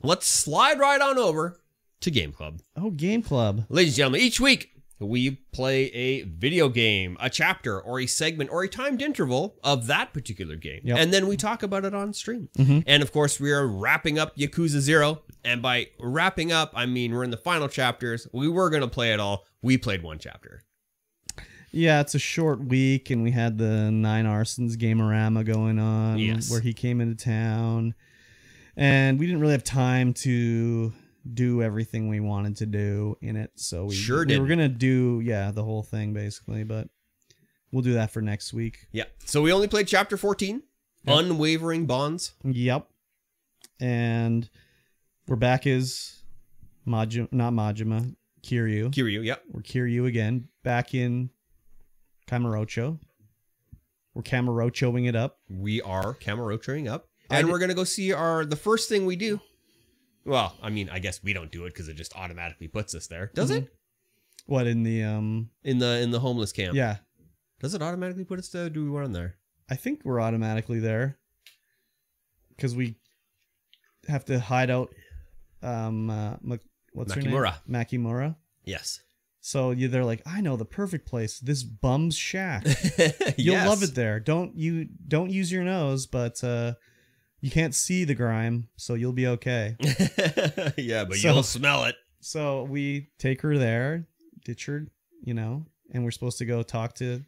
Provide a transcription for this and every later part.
let's slide right on over to Game Club. Oh, Game Club. Ladies and gentlemen, each week we play a video game, a chapter, or a segment, or a timed interval of that particular game. Yep. And then we talk about it on stream. And of course, we are wrapping up Yakuza 0. And by wrapping up, I mean we're in the final chapters. We were going to play it all. We played one chapter. Yeah, it's a short week, and we had the 9 Arsons Gamerama going on, Yes. where he came into town. And we didn't really have time to do everything we wanted to do in it, so we were gonna do the whole thing basically, but we'll do that for next week. Yeah. So we only played chapter 14, Unwavering Bonds. Yep. And we're back as Kiryu. Kiryu, yep. We're Kiryu again, back in Kamurocho. We're Kamurochoing it up. We are Kamurochoing up, and we're gonna go see the first thing we do. Well, I mean, I guess we don't do it because it just automatically puts us there. Does it? What, in the in the homeless camp? Yeah. Does it automatically put us there? Do we run there? I think we're automatically there because we have to hide out. What's her name? Makimura. Yes. So they're like, I know the perfect place. This bum's shack. You'll love it there. Don't use your nose, but you can't see the grime, so you'll be okay. Yeah, but you'll smell it. So we take her there, ditch her, and we're supposed to go talk to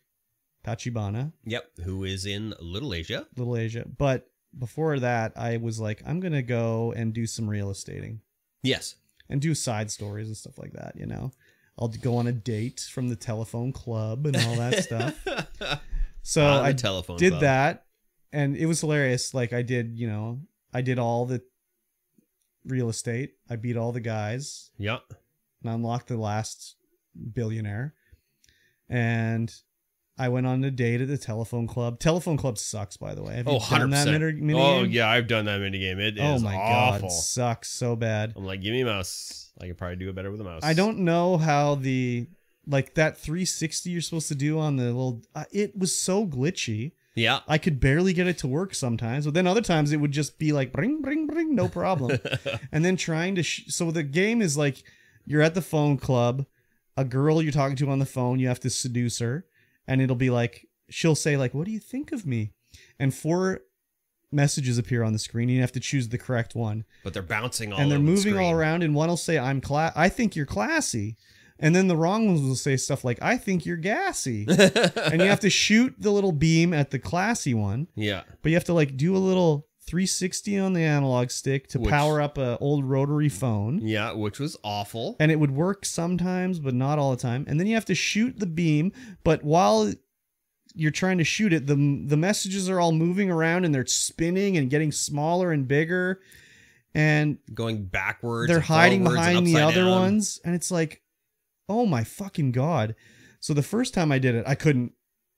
Tachibana. Yep, who is in Little Asia. Little Asia. But before that, I was like, I'm going to go and do some real estating. Yes. And do side stories and stuff like that, I'll go on a date from the telephone club and all that stuff. So I did that. And it was hilarious. Like I did all the real estate. I beat all the guys. Yep. And unlocked the last billionaire. And I went on a date at the telephone club. Telephone club sucks, by the way. Have you done 100%. that mini Oh, game? yeah, I've done that minigame. It is oh my awful. God, it sucks so bad. I'm like, give me a mouse. I could probably do it better with a mouse. I don't know how that 360 you're supposed to do on the little... it was so glitchy. Yeah. I could barely get it to work sometimes, but then other times it would just be like, bring, bring, bring, no problem. And then trying to... so the game is like, you're at the phone club, a girl you're talking to on the phone, you have to seduce her, and it'll be like, she'll say like, what do you think of me? And 4 messages appear on the screen, and you have to choose the correct one. But they're bouncing all and they're over moving the screen. all around, and one will say, I think you're classy. And then the wrong ones will say stuff like, I think you're gassy. And you have to shoot the little beam at the classy one. Yeah. But you have to like do a little 360 on the analog stick to power up an old rotary phone. Yeah, which was awful. And it would work sometimes, but not all the time. And then you have to shoot the beam, but while you're trying to shoot it, the messages are all moving around and they're spinning and getting smaller and bigger. And going backwards. They're hiding behind the other down. ones. And it's like, oh my fucking God. So the first time I did it, I couldn't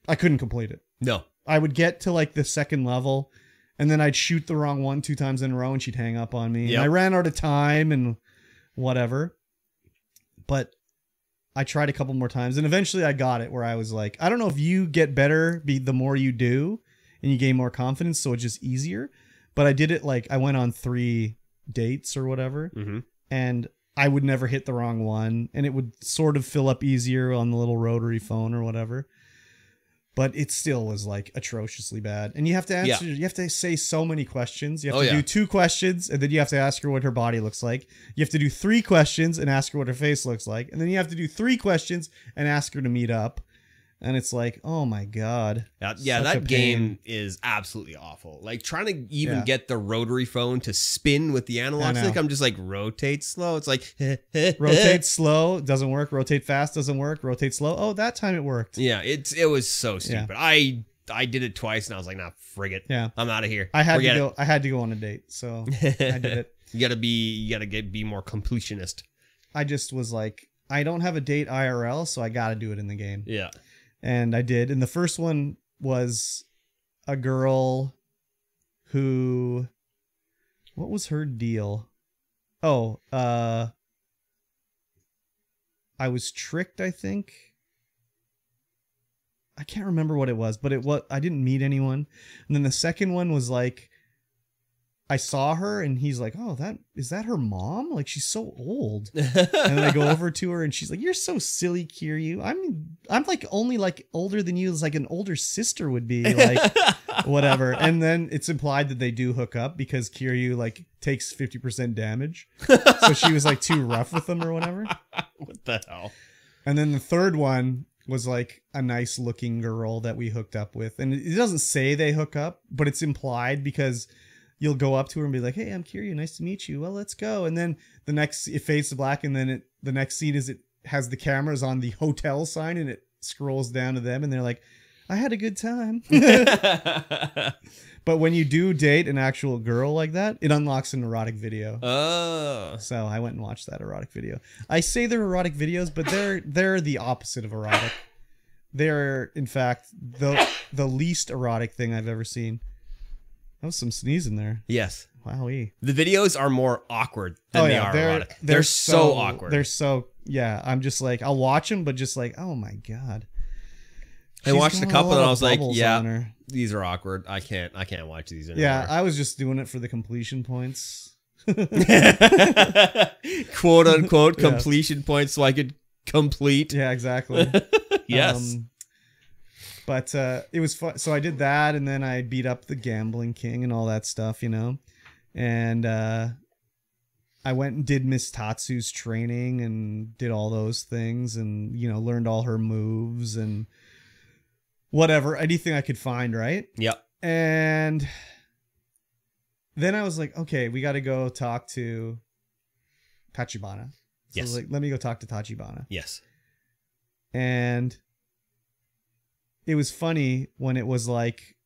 complete it. No. I would get to like the second level and then I'd shoot the wrong one 2 times in a row and she'd hang up on me. Yep. And I ran out of time and whatever. But I tried a couple more times and eventually I got it where I was like, I don't know if you get better the more you do and you gain more confidence, so it's just easier. But I did it like I went on 3 dates or whatever. Mm-hmm. And I would never hit the wrong one, and it would sort of fill up easier on the little rotary phone or whatever. But it still was like atrociously bad. And you have to answer, you have to say so many questions. You have to do 2 questions, and then you have to ask her what her body looks like. You have to do 3 questions and ask her what her face looks like. And then you have to do 3 questions and ask her to meet up. And it's like, oh my God. Yeah, that game is absolutely awful. Like trying to even get the rotary phone to spin with the analog stick, I'm just like, rotate slow. It's like, rotate slow, doesn't work. Rotate fast, doesn't work. Rotate slow. Oh, that time it worked. Yeah, it was so stupid. Yeah. I did it twice and I was like, nah, frig it. Yeah. I'm out of here. I had to go on a date, so I did it. You gotta be more completionist. I just was like, I don't have a date IRL, so I gotta do it in the game. Yeah. And I did. And the first one was a girl who, what was her deal? Oh, I was tricked, I think. I can't remember what it was, but I didn't meet anyone. And then the second one was like, I saw her and he's like, oh, is that her mom? Like, she's so old. And then I go over to her and she's like, you're so silly, Kiryu. I'm like only like older than you as like an older sister would be, like whatever. And then it's implied that they do hook up because Kiryu like takes 50% damage. So she was like too rough with him or whatever. What the hell? And then the third one was like a nice looking girl that we hooked up with. And it doesn't say they hook up, but it's implied because you'll go up to her and be like, hey, I'm Kiryu. Nice to meet you. Well, let's go. And then it fades to black. And then the next scene is it has the cameras on the hotel sign and it scrolls down to them. And they're like, I had a good time. But when you do date an actual girl like that, it unlocks an erotic video. Oh. So I went and watched that erotic video. I say they're erotic videos, but they're the opposite of erotic. They're, in fact, the least erotic thing I've ever seen. That was some sneezing there. Yes. Wowee. The videos are more awkward than they are erotic. They're so awkward. They're so, yeah. I'm just like, I'll watch them, but just like, oh my God. I watched a couple and I was like, yeah, these are awkward. I can't watch these anymore. Yeah, I was just doing it for the completion points. Quote unquote completion points so I could complete. Yeah, exactly. Yes. But it was fun. So I did that, and then I beat up the gambling king and all that stuff, you know. And I went and did Miss Tatsu's training and did all those things, and you know, learned all her moves and whatever, anything I could find, right? Yep. And then I was like, okay, we got to go talk to Tachibana. So yes. I was like, let me go talk to Tachibana. Yes. And it was funny when it was like,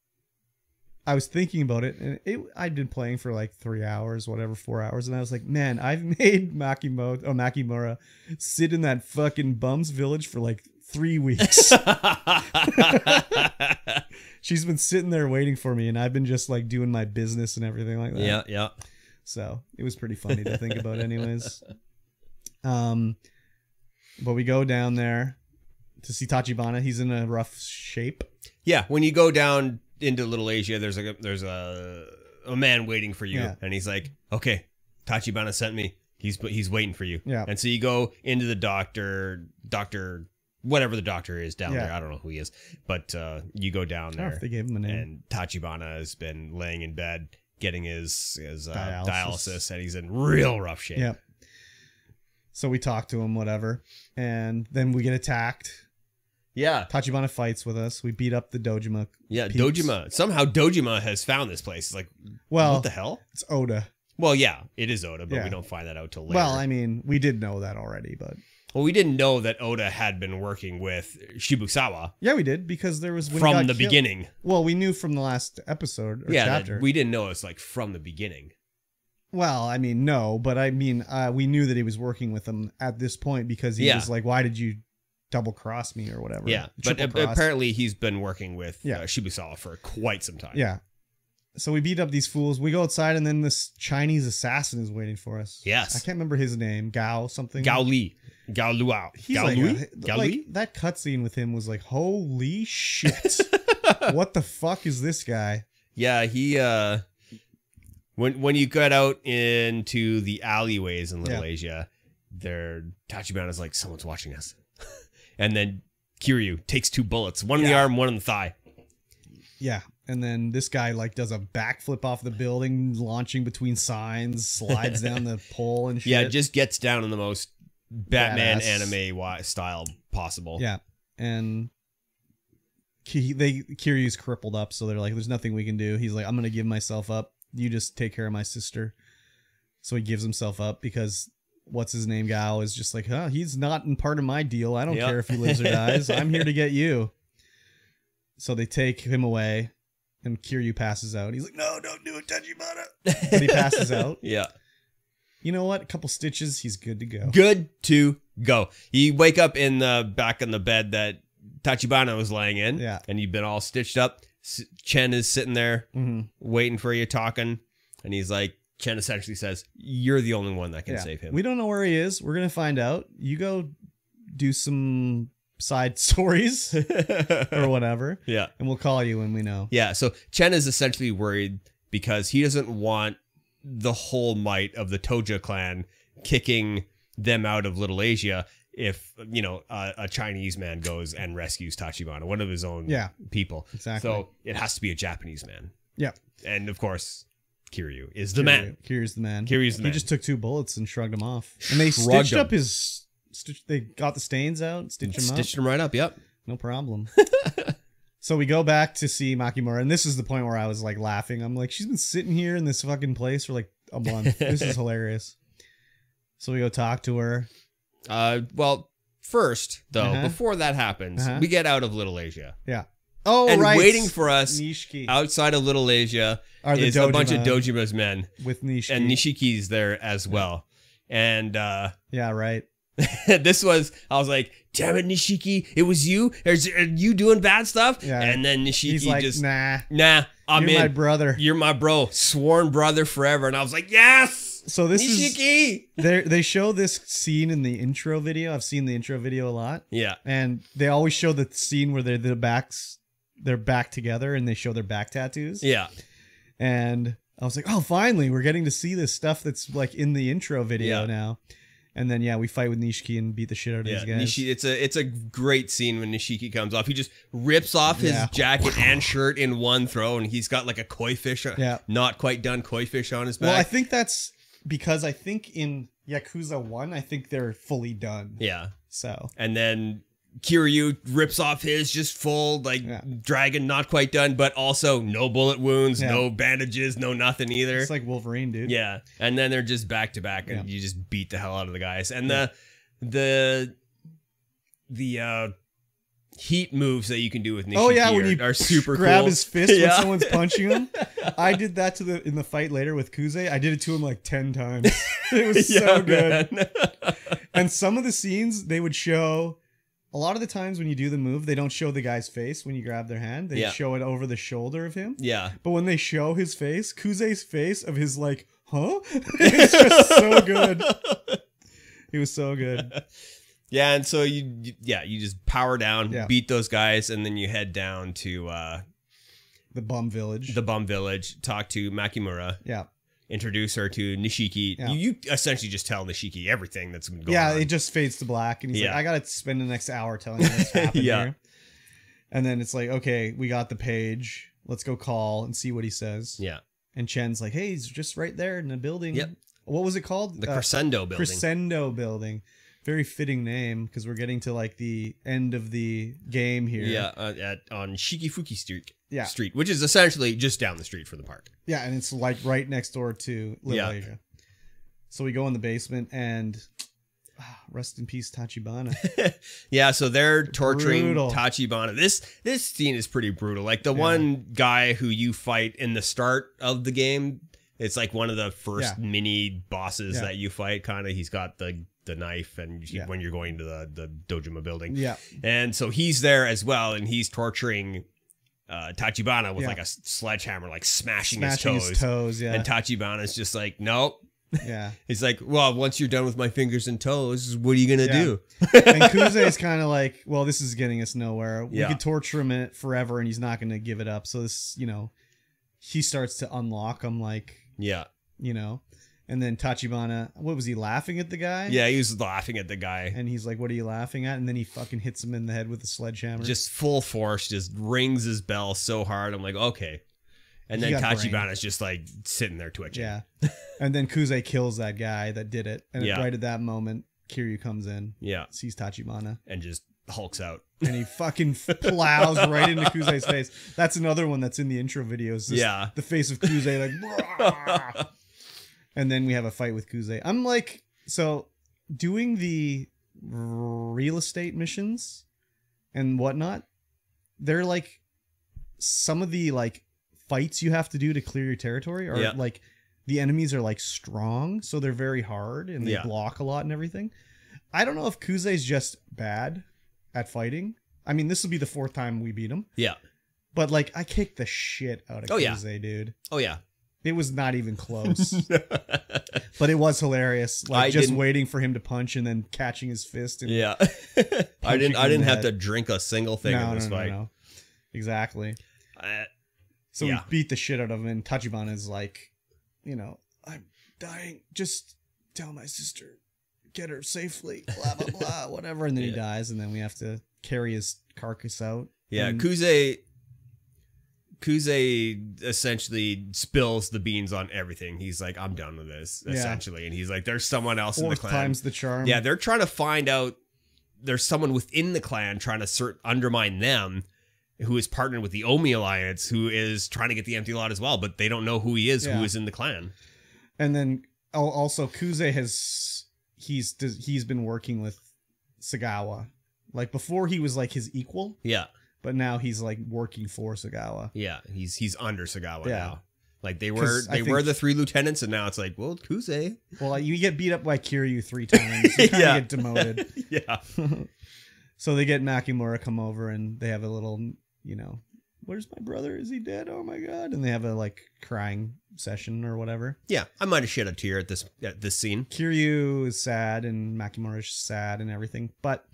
I was thinking about it, and I'd been playing for like 3 hours, whatever, 4 hours, and I was like, man, I've made Makimura sit in that fucking bum's village for like 3 weeks. She's been sitting there waiting for me, and I've been just like doing my business and everything like that. Yeah, yeah. So it was pretty funny to think about anyways. But we go down there to see Tachibana. He's in a rough shape. Yeah, when you go down into Little Asia, there's a man waiting for you, and he's like, okay, Tachibana sent me. He's waiting for you. Yeah. And so you go into the doctor, whatever the doctor is down there. I don't know who he is, but you go down there. I don't know if they gave him a name. And Tachibana has been laying in bed getting his dialysis, and he's in real rough shape. Yep. So we talk to him, whatever, and then we get attacked. Yeah. Tachibana fights with us. We beat up the Dojima. Yeah, peeps. Dojima. Somehow Dojima has found this place. It's like, well, what the hell? It's Oda. Well, yeah, it is Oda, but we don't find that out till later. Well, I mean, we did know that already, but... Well, we didn't know that Oda had been working with Shibusawa. Yeah, we did, because there was... From the beginning. Well, we knew from the last episode or chapter. We didn't know it was like from the beginning. Well, I mean, no, but I mean, we knew that he was working with them at this point because he was like, why did you double cross me or whatever? Yeah, but apparently he's been working with Shibusawa for quite some time. Yeah. So we beat up these fools. We go outside, and then this Chinese assassin is waiting for us. Yes. I can't remember his name. Gao something. Gao Li. Gao Luao. Gao Lui? Gao Lui? That cutscene with him was like, holy shit. What the fuck is this guy? Yeah, he... When you get out into the alleyways in Little Asia, Tachibana's like, someone's watching us. And then Kiryu takes 2 bullets, one in the arm, one in the thigh. Yeah. And then this guy like does a backflip off the building, launching between signs, slides down the pole and shit. Yeah, just gets down in the most Batman anime style possible. Yeah. And Kiryu's crippled up, so they're like, there's nothing we can do. He's like, I'm going to give myself up. You just take care of my sister. So he gives himself up because what's his name, Gao, is just like, he's not in part of my deal. I don't care if he lives or dies. I'm here to get you. So they take him away, and Kiryu passes out. He's like, no, don't do it, Tachibana. But he passes out. Yeah. You know what? A couple stitches, he's good to go. Good to go. You wake up back in the bed that Tachibana was laying in. Yeah. And you've been all stitched up. Chen is sitting there waiting for you, talking, and he's like, Chen essentially says, you're the only one that can save him. We don't know where he is. We're gonna find out. You go do some side stories or whatever, and we'll call you when we know. So Chen is essentially worried because he doesn't want the whole might of the Toja clan kicking them out of Little Asia if, you know, a Chinese man goes and rescues Tachibana, one of his own people. Exactly. So it has to be a Japanese man. Yeah. And of course, Kiryu is the man. Kiryu's the man. Kiryu's the man. He just took 2 bullets and shrugged him off. And they stitched up his... They got the stains out, stitched him right up, yep. No problem. So we go back to see Makimura, and this is the point where I was like laughing. I'm like, she's been sitting here in this fucking place for like a month. This is hilarious. So we go talk to her. Well, first, though, before that happens, we get out of Little Asia. Yeah. Oh, and right. waiting for us Nishiki. outside of Little Asia is a bunch of Dojima's men. With Nishiki. And Nishiki's there as well. And yeah, right. I was like, damn it, Nishiki, it was you? Are you doing bad stuff? Yeah. And then Nishiki He's like, just, nah, I'm You're my brother. You're my bro, sworn brother forever. And I was like, yes! So this Nishiki! They show this scene in the intro video. I've seen the intro video a lot. Yeah. And they always show the scene where they're back together and they show their back tattoos. Yeah. And I was like, oh, finally, we're getting to see this stuff that's like in the intro video now. And then, we fight with Nishiki and beat the shit out of these guys. It's a great scene when Nishiki comes off. He just rips off his jacket and shirt in one throw, and he's got like a koi fish, not quite done koi fish on his back. Well, I think that's because I think in Yakuza 1, I think they're fully done. Yeah. So. And then Kiryu rips off his just full, like, dragon, not quite done, but also no bullet wounds, no bandages, no nothing either. It's like Wolverine, dude. Yeah. And then they're just back to back, and you just beat the hell out of the guys. And the heat moves that you can do with Nishiki when you are super grab cool. his fist when someone's punching him. I did that in the fight later with Kuze. I did it to him like 10 times. It was so good. And some of the scenes they would show. A lot of the times when you do the move, they don't show the guy's face when you grab their hand. They show it over the shoulder of him. Yeah. But when they show his face, Kuze's face of his like, huh? It's just so good. It was so good. Yeah, and so you just power down, beat those guys, and then you head down to the bum village. Talk to Makimura. Yeah. Introduce her to Nishiki. Yeah. You essentially just tell Nishiki everything that's going on. Yeah, it just fades to black. And he's like, I got to spend the next hour telling you what's happened here. And then it's like, okay, we got the page. Let's go call and see what he says. Yeah. And Chen's like, hey, he's just right there in the building. Yep. What was it called? The Crescendo building. Crescendo building. Very fitting name because we're getting to like the end of the game here. Yeah, on Shikifuki Street, which is essentially just down the street from the park. Yeah, and it's like right next door to Little Asia. So we go in the basement and rest in peace, Tachibana. Yeah, so they're torturing Tachibana. This scene is pretty brutal. Like the one guy who you fight in the start of the game, it's like one of the first mini bosses that you fight. Kind of, he's got the knife, and when you're going to the Dojima building, and so he's there as well, and he's torturing Tachibana with like a sledgehammer, like smashing his toes. And Tachibana's just like, nope. Yeah. He's like, well, once you're done with my fingers and toes, what are you gonna do? And Kuze is kind of like, well, this is getting us nowhere. We could torture him forever, and he's not gonna give it up. So this, he starts to unlock him, like, And then Tachibana, what was he, laughing at the guy? Yeah, he was laughing at the guy. And he's like, what are you laughing at? And then he fucking hits him in the head with a sledgehammer. Just full force, just rings his bell so hard. I'm like, okay. And then Tachibana's just like sitting there twitching. Yeah. And then Kuze kills that guy that did it. And right at that moment, Kiryu comes in. Yeah. Sees Tachibana. And just hulks out. And he fucking plows right into Kuze's face. That's another one that's in the intro videos. The face of Kuze, like... And then we have a fight with Kuze. I'm like, so doing the real estate missions and whatnot, they're like some of the like fights you have to do to clear your territory are like the enemies are like strong, so they're very hard and they block a lot and everything. I don't know if Kuze's just bad at fighting. I mean, this will be the 4th time we beat him. Yeah. But like I kicked the shit out of Kuze, dude. Oh yeah. It was not even close. But it was hilarious. Like just waiting for him to punch and then catching his fist. And I didn't have to drink a single thing in this fight. No. Exactly. So we beat the shit out of him, and Tachibana is like, I'm dying. Just tell my sister, get her safely, blah, blah, blah, whatever. And then he dies, and then we have to carry his carcass out. Yeah, and Kuze essentially spills the beans on everything. He's like, I'm done with this, essentially. And he's like, there's someone else in the clan. Time's the charm. Yeah, they're trying to find out. There's someone within the clan trying to undermine them, who is partnered with the Omi Alliance, who is trying to get the empty lot as well, but they don't know who he is, who is in the clan. And then also Kuze he's been working with Sagawa. Like before he was like his equal. Yeah. But now he's like working for Sagawa. Yeah, he's under Sagawa now. Like they were the 3 lieutenants, and now it's like, well, Kuze. Well, you get beat up by Kiryu 3 times. You kind of get demoted. Yeah. So they get Makimura come over, and they have a little, where's my brother? Is he dead? Oh my god! And they have a like crying session or whatever. Yeah, I might have shed a tear at this scene. Kiryu is sad, and Makimura is sad, and everything, but.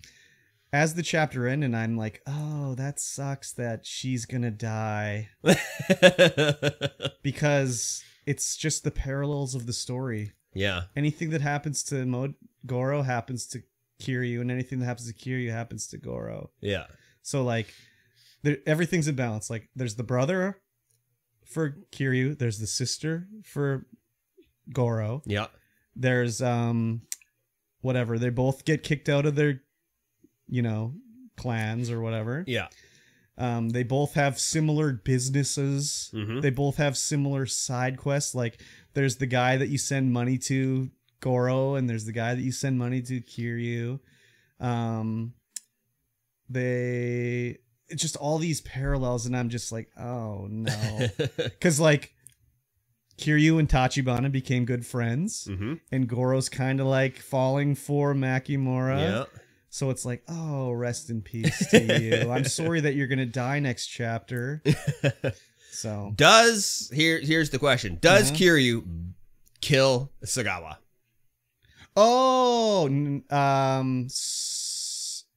As the chapter ends, and I'm like, oh, that sucks that she's gonna die. Because it's just the parallels of the story. Yeah. Anything that happens to Goro happens to Kiryu, and anything that happens to Kiryu happens to Goro. Yeah. So, like, everything's in balance. Like, there's the brother for Kiryu, there's the sister for Goro. Yeah. There's, whatever. They both get kicked out of their clans or whatever. Yeah. They both have similar businesses. Mm-hmm. They both have similar side quests. Like there's the guy that you send money to, Goro, and there's the guy that you send money to, Kiryu. It's just all these parallels, and I'm just like, oh no. Because like Kiryu and Tachibana became good friends, and Goro's kind of like falling for Makimura. Yeah. So it's like, oh, rest in peace to you. I'm sorry that you're gonna die next chapter. So here's the question: does Kiryu kill Sagawa? Oh,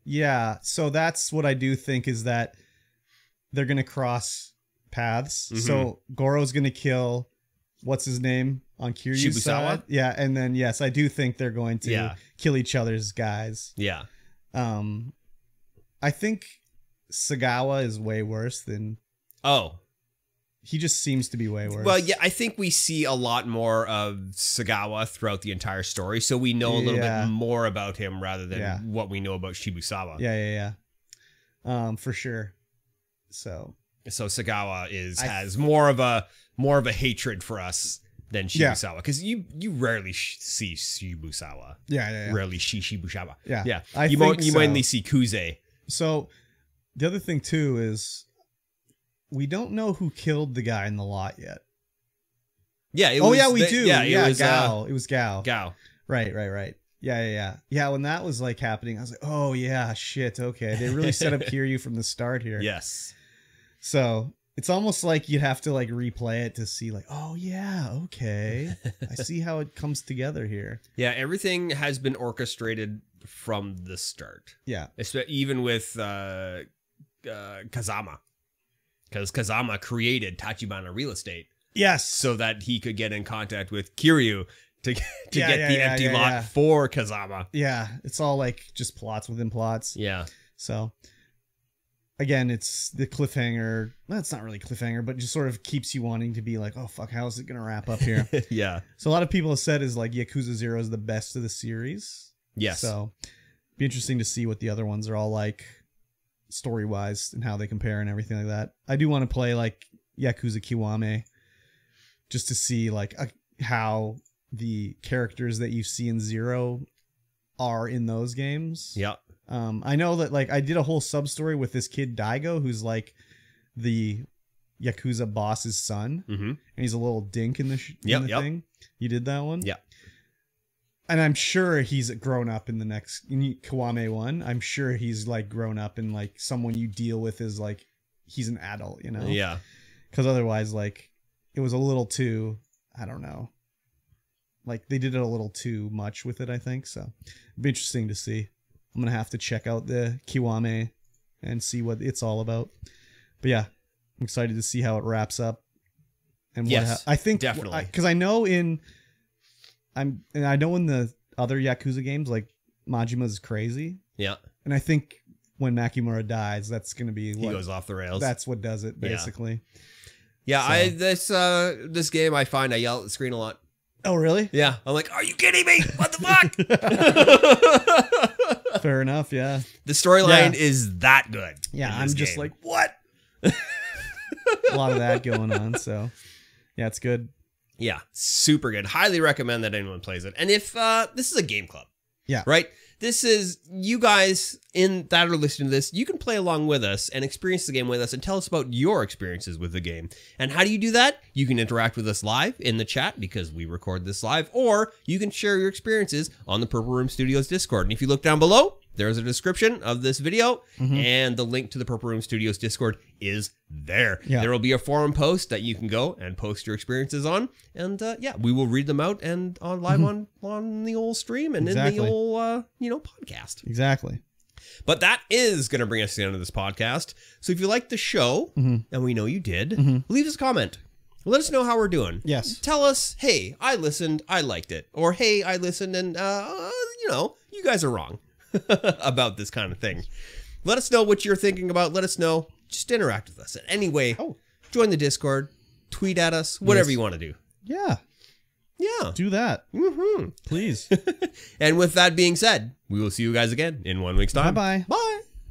yeah. So that's what I do think is that they're gonna cross paths. So Goro's gonna kill what's his name on Kiryu's side. Yeah, and then yes, I do think they're going to kill each other's guys. Yeah. I think Sagawa is way worse than... Oh. He just seems to be way worse. Well, yeah, I think we see a lot more of Sagawa throughout the entire story, so we know a little bit more about him rather than what we know about Shibusawa. Yeah. For sure. So Sagawa has more of a hatred for us than Shibusawa, because you rarely see Shibusawa. Yeah. Rarely see Shibusawa. Yeah. You mainly see Kuze. So the other thing too is we don't know who killed the guy in the lot yet. Yeah. We do. Yeah. It was Gao. It was Gao. Gao. Right. Yeah. When that was like happening, I was like, oh yeah, shit. Okay, they really set up Kiryu from the start here. Yes. So. It's almost like you have to like replay it to see like, oh yeah, okay. I see how it comes together here. Yeah, everything has been orchestrated from the start. Yeah. Even with Kazama. Because Kazama created Tachibana Real Estate. Yes. So that he could get in contact with Kiryu to get the empty lot for Kazama. Yeah, it's all like just plots within plots. Yeah. So... Again, it's the cliffhanger. Well, it's not really cliffhanger, but just sort of keeps you wanting to be like, oh, fuck, how is it going to wrap up here? Yeah. So a lot of people have said is like Yakuza 0 is the best of the series. Yes. So be interesting to see what the other ones are all like story-wise and how they compare and everything like that. I do want to play like Yakuza Kiwame just to see like how the characters that you see in 0 are in those games. Yeah. I know that like I did a whole sub story with this kid Daigo, who's like the Yakuza boss's son, and he's a little dink in the thing. You did that one, yeah. And I'm sure he's grown up in the next Kiwame one. I'm sure he's like grown up and like someone you deal with is like he's an adult, Yeah. Because otherwise, like it was a little too, I don't know. Like they did it a little too much with it, I think. So it'd be interesting to see. I'm going to have to check out the Kiwame and see what it's all about. But yeah, I'm excited to see how it wraps up. And what I think, definitely. Because I know in and I know in the other Yakuza games, like Majima's crazy. Yeah. And I think when Makimura dies, that's going to be he goes off the rails. That's what does it, basically. Yeah, so. This game, I find I yell at the screen a lot. Oh, really? Yeah. I'm like, are you kidding me? What the fuck? Fair enough, yeah. The storyline is that good. Yeah, I'm just game. like, what? A lot of that going on, so yeah, it's good. Yeah, super good. Highly recommend that anyone plays it. And if this is a game club. Yeah. Right? This is, you guys that are listening to this, you can play along with us and experience the game with us and tell us about your experiences with the game. And how do you do that? You can interact with us live in the chat because we record this live, or you can share your experiences on the Purple Room Studios Discord. And if you look down below, there's a description of this video, and the link to the Purple Room Studios Discord is there. Yeah. There will be a forum post that you can go and post your experiences on, and we will read them out and on live on the old stream and in the old podcast. Exactly. But that is going to bring us to the end of this podcast. So if you liked the show, and we know you did, leave us a comment. Let us know how we're doing. Yes. Tell us, hey, I listened, I liked it, or hey, I listened, and you guys are wrong about this kind of thing. Let us know what you're thinking about. Let us know. Just interact with us. Anyway, join the Discord, tweet at us, whatever you want to do. Yeah. Yeah. Do that. Please. And with that being said, we will see you guys again in 1 week's time. Bye-bye. Bye.